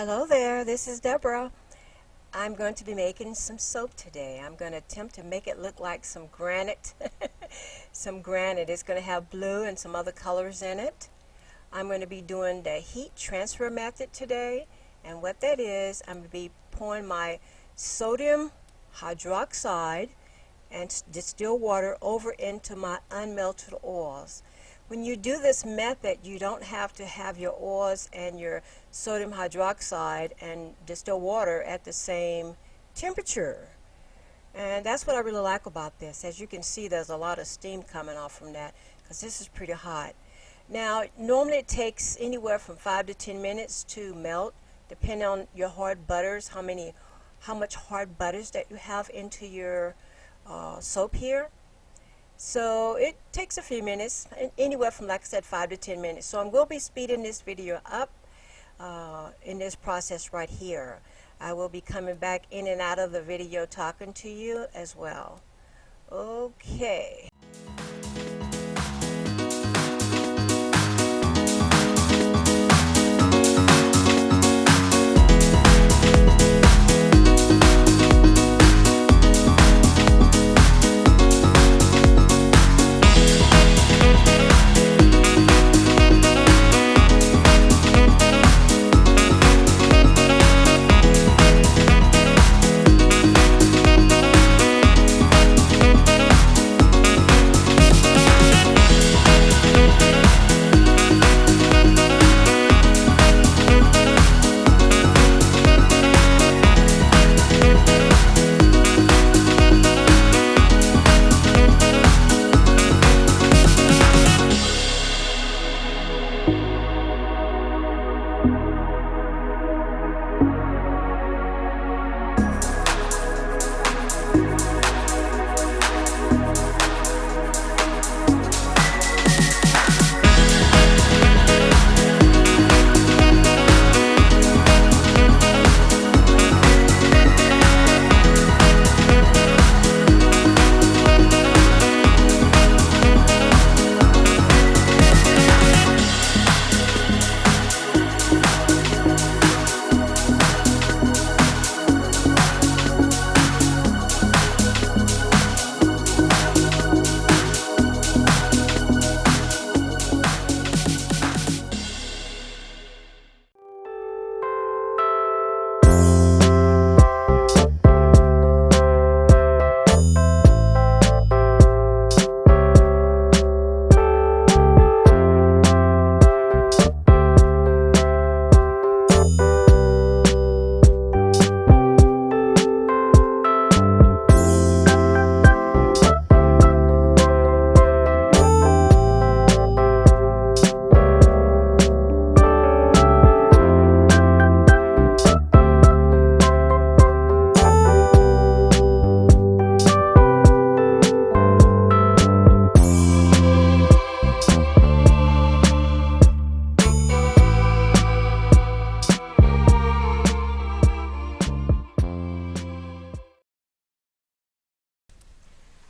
Hello there, this is Deborah. I'm going to be making some soap today. I'm going to attempt to make it look like some granite. Some granite. It's going to have blue and some other colors in it. I'm going to be doing the heat transfer method today. And what that is, I'm going to be pouring my sodium hydroxide and distilled water over into my unmelted oils. When you do this method, you don't have to have your oils and your sodium hydroxide and distilled water at the same temperature. And that's what I really like about this. As you can see, there's a lot of steam coming off from that because this is pretty hot. Now, normally it takes anywhere from 5 to 10 minutes to melt, depending on your hard butters, how much hard butters that you have into your soap here. So it takes a few minutes, anywhere from, like I said, 5 to 10 minutes. So I'm going to be speeding this video up in this process right here. I will be coming back in and out of the video talking to you as well. Okay.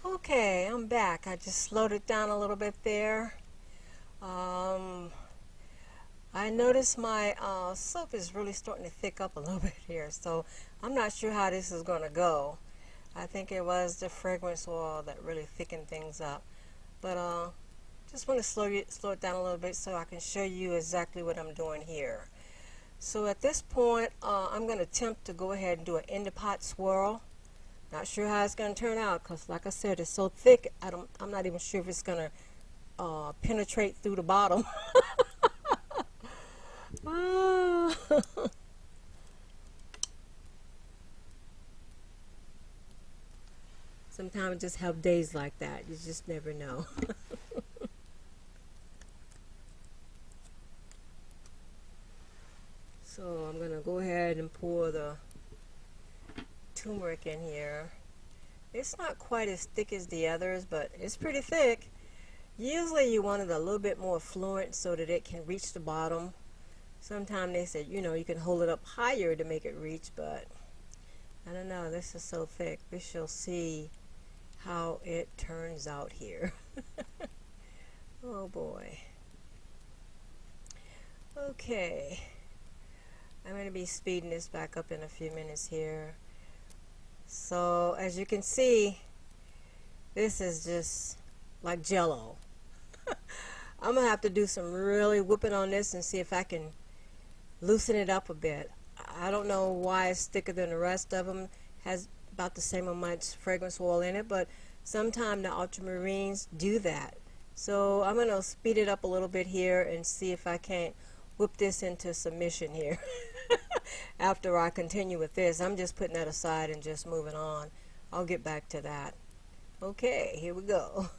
Okay, I'm back. I just slowed it down a little bit there. I noticed my soap is really starting to thick up a little bit here, so I'm not sure how this is going to go. I think it was the fragrance oil that really thickened things up. But just want to slow it down a little bit so I can show you exactly what I'm doing here. So at this point, I'm going to attempt to go ahead and do an in the pot swirl. Not sure how it's going to turn out because, like I said, it's so thick. I'm not even sure if it's going to penetrate through the bottom. Sometimes I just have days like that. You just never know. So I'm going to go ahead and pour the turmeric in here. It's not quite as thick as the others, but it's pretty thick. Usually you want it a little bit more fluent so that it can reach the bottom. Sometimes they said, you can hold it up higher to make it reach, but I don't know, this is so thick. We shall see how it turns out here. Oh boy. Okay. I'm going to be speeding this back up in a few minutes here. So as you can see, this is just like jello. I'm going to have to do some really whipping on this and see if I can loosen it up a bit. I don't know why it's thicker than the rest of them. Has about the same amount fragrance oil in it, but sometimes the ultramarines do that. So I'm going to speed it up a little bit here and see if I can't whip this into submission here. After I continue with this, I'm just putting that aside and just moving on. I'll get back to that. Okay, here we go.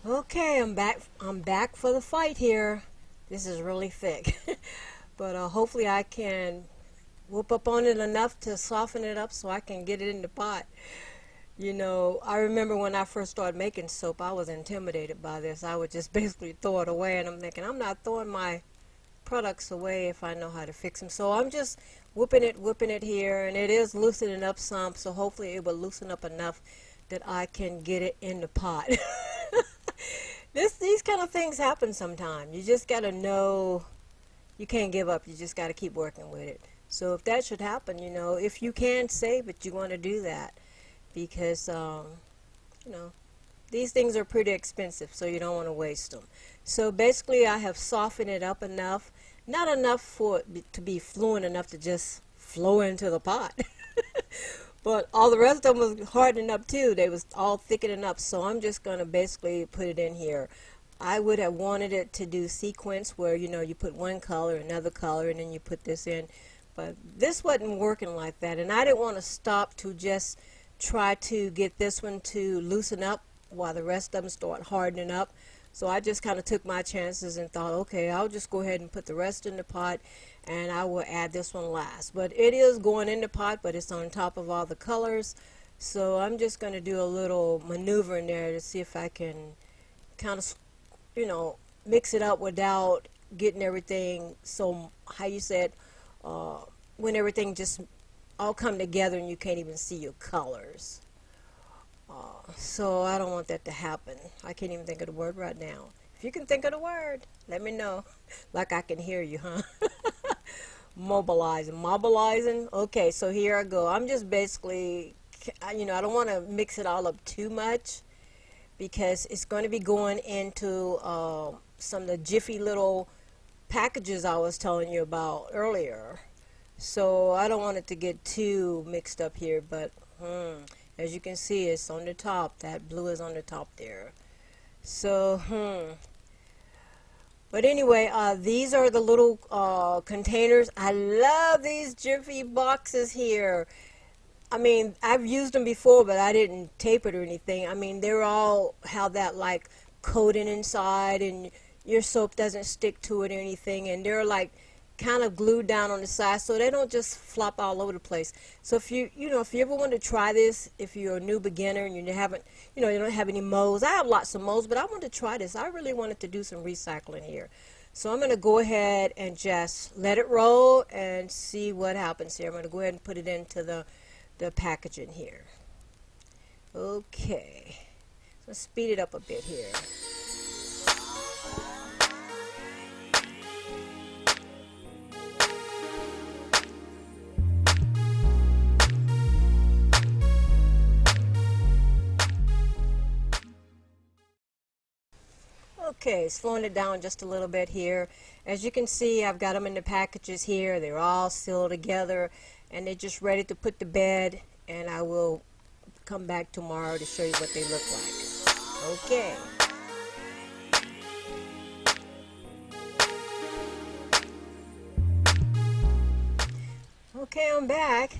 Okay, I'm back. I'm back for the fight here. This is really thick, but hopefully I can whoop up on it enough to soften it up so I can get it in the pot. You know, I remember when I first started making soap, I was intimidated by this. I would just basically throw it away, and I'm thinking, I'm not throwing my products away if I know how to fix them. So I'm just whipping it here, and it is loosening up some, so hopefully it will loosen up enough that I can get it in the pot. These kind of things happen sometimes. You just got to know you can't give up. You just got to keep working with it. So if that should happen, you know, if you can save it, you want to do that, because you know, these things are pretty expensive, so you don't want to waste them. So basically I have softened it up enough, not enough for it to be fluent enough to just flow into the pot. But all the rest of them was hardening up too. They was all thickening up. So I'm just going to basically put it in here. I would have wanted it to do sequence where, you know, you put one color, another color, and then you put this in. But this wasn't working like that. And I didn't want to stop to just try to get this one to loosen up while the rest of them start hardening up. So I just kind of took my chances and thought, okay, I'll just go ahead and put the rest in the pot, and I will add this one last. But it is going in the pot, but it's on top of all the colors. So I'm just going to do a little maneuver in there to see if I can kind of, you know, mix it up without getting everything, so how you said, when everything just all come together and you can't even see your colors. So I don't want that to happen. I can't even think of the word right now. If you can think of the word, let me know. Like I can hear you, huh? Mobilizing. Okay, so here I go. I'm just basically, you know, I don't want to mix it all up too much, because it's going to be going into some of the jiffy little packages I was telling you about earlier. So I don't want it to get too mixed up here, but as you can see, it's on the top. That blue is on the top there. So, But anyway, these are the little containers. I love these Jiffy boxes here. I mean, I've used them before, but I didn't tape it or anything. I mean, they're all have that like coating inside, and your soap doesn't stick to it or anything, and they're like kind of glued down on the side, so they don't just flop all over the place. So if you ever want to try this, if you're a new beginner and you don't have any molds. I have lots of molds, but I want to try this. I really wanted to do some recycling here. So I'm going to go ahead and just let it roll and see what happens here. I'm going to go ahead and put it into the packaging here. Okay, so speed it up a bit here. Okay, slowing it down just a little bit here. As you can see, I've got them in the packages here. They're all sealed together, and they're just ready to put to bed, and I will come back tomorrow to show you what they look like. Okay. Okay, I'm back,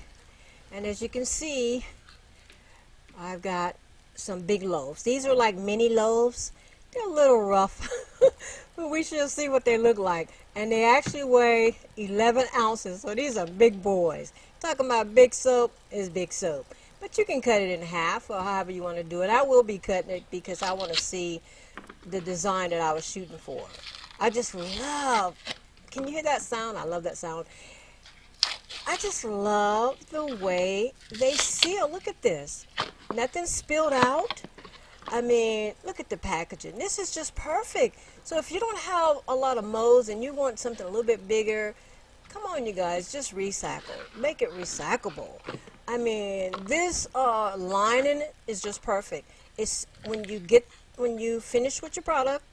and as you can see, I've got some big loaves. These are like mini loaves. They're a little rough, but we shall see what they look like. And they actually weigh 11 ounces, so these are big boys. Talking about big soap is big soap. But you can cut it in half or however you want to do it. I will be cutting it because I want to see the design that I was shooting for. I just love, can you hear that sound? I love that sound. I just love the way they seal. Look at this. Nothing spilled out. I mean, look at the packaging. This is just perfect. So if you don't have a lot of molds and you want something a little bit bigger, come on, you guys, just recycle. Make it recyclable. I mean, this lining is just perfect. It's when you finish with your product,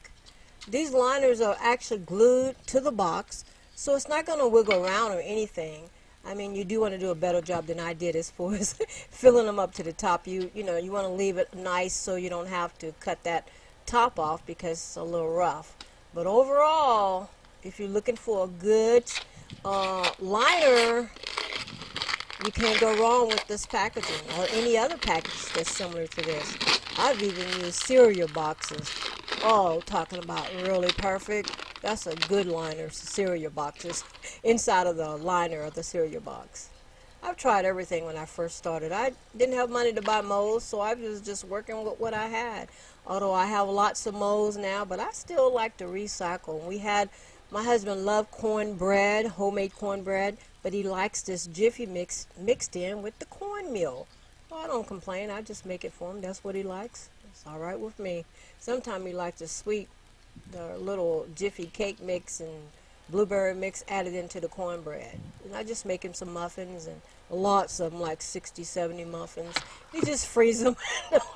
these liners are actually glued to the box, so it's not going to wiggle around or anything. I mean, you do want to do a better job than I did as far as filling them up to the top. You know, you want to leave it nice so you don't have to cut that top off because it's a little rough. But overall, if you're looking for a good liner, you can't go wrong with this packaging or any other package that's similar to this. I've even used cereal boxes. Oh, talking about really perfect. That's a good liner, cereal boxes, inside of the liner of the cereal box. I've tried everything when I first started. I didn't have money to buy molds, so I was just working with what I had. Although I have lots of molds now, but I still like to recycle. My husband loved cornbread, homemade cornbread, but he likes this Jiffy mix mixed in with the cornmeal. Well, I don't complain. I just make it for him. That's what he likes. It's all right with me. Sometimes he likes the little Jiffy cake mix and blueberry mix added into the cornbread. And I just make him some muffins, and lots of them, like 60, 70 muffins. He just frees them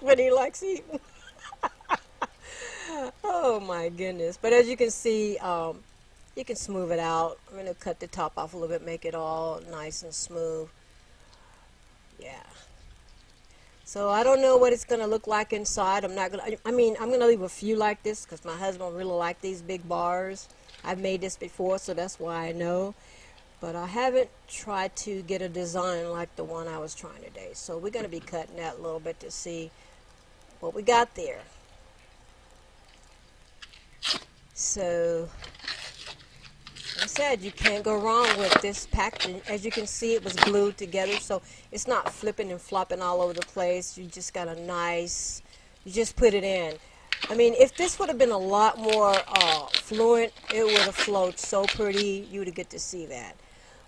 when he likes eating. Oh my goodness. But as you can see, you can smooth it out. I'm going to cut the top off a little bit, make it all nice and smooth. Yeah. So I don't know what it's going to look like inside. I'm going to leave a few like this because my husband really likes these big bars. I've made this before, so that's why I know. But I haven't tried to get a design like the one I was trying today. So we're going to be cutting that a little bit to see what we got there. So, like I said, you can't go wrong with this packaging. As you can see, it was glued together, so it's not flipping and flopping all over the place. You just got you just put it in. I mean, if this would have been a lot more fluent, it would have flowed so pretty. You would get to see that.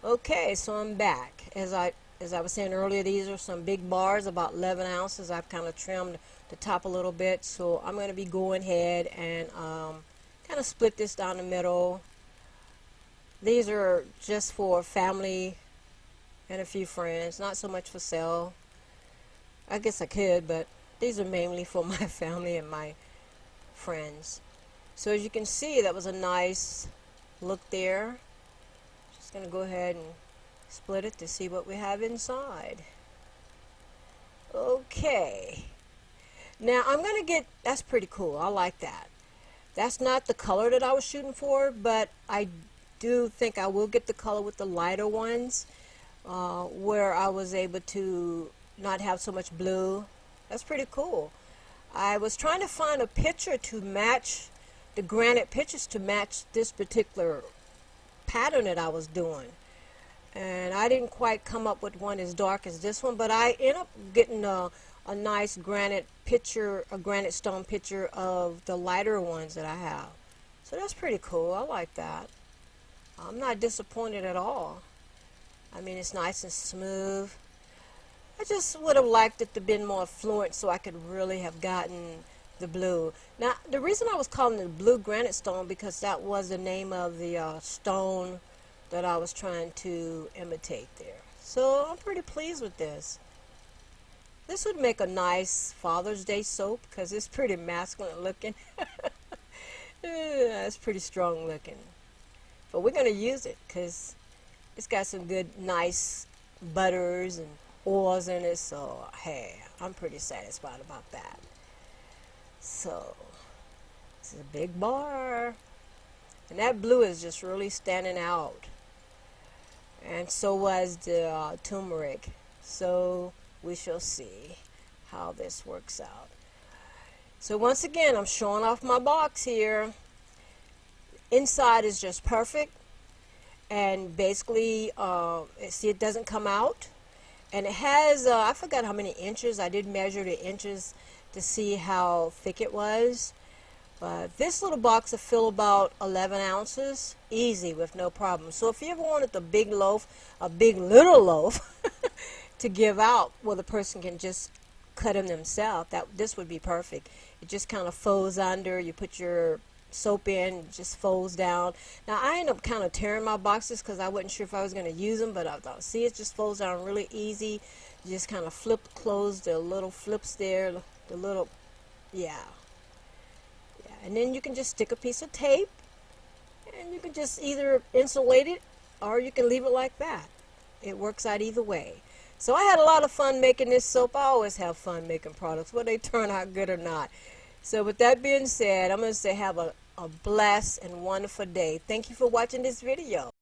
Okay, so I'm back. As I was saying earlier, these are some big bars, about 11 ounces. I've kind of trimmed the top a little bit, so I'm going to be going ahead and kind of split this down the middle. These are just for family and a few friends, not so much for sale. I guess I could, but these are mainly for my family and my friends. So as you can see, that was a nice look there. Just going to go ahead and split it to see what we have inside. Okay. Now I'm going to that's pretty cool. I like that. That's not the color that I was shooting for, but I do think I will get the color with the lighter ones where I was able to not have so much blue. That's pretty cool. I was trying to find a picture to match the Granite pictures to match this particular pattern that I was doing, and I didn't quite come up with one as dark as this one, but I ended up getting a nice granite picture, a granite stone picture of the lighter ones that I have. So that's pretty cool. I like that. I'm not disappointed at all. I mean, it's nice and smooth. I just would have liked it to been more fluent so I could really have gotten the blue. Now, the reason I was calling it blue granite stone because that was the name of the stone that I was trying to imitate there. So I'm pretty pleased with this. This would make a nice Father's Day soap because it's pretty masculine looking. It's pretty strong looking. But we're going to use it because it's got some good, nice butters and oils in it. So, hey, I'm pretty satisfied about that. So, this is a big bar. And that blue is just really standing out. And so was the turmeric. So, we shall see how this works out. So once again, I'm showing off my box here. Inside is just perfect, and basically see, it doesn't come out, and it has I forgot how many inches. I did measure the inches to see how thick it was, but this little box will fill about 11 ounces easy with no problem. So if you ever wanted the big loaf, a big little loaf to give out, well, the person can just cut them themselves. This would be perfect. It just kind of folds under. You put your soap in, it just folds down. Now I end up kind of tearing my boxes because I wasn't sure if I was going to use them, but I thought, see, it just folds down really easy. You just kind of close the little flips there, the little, yeah. And then you can just stick a piece of tape, and you can just either insulate it or you can leave it like that. It works out either way. So I had a lot of fun making this soap. I always have fun making products, whether they turn out good or not. So with that being said, I'm going to say have a blessed and wonderful day. Thank you for watching this video.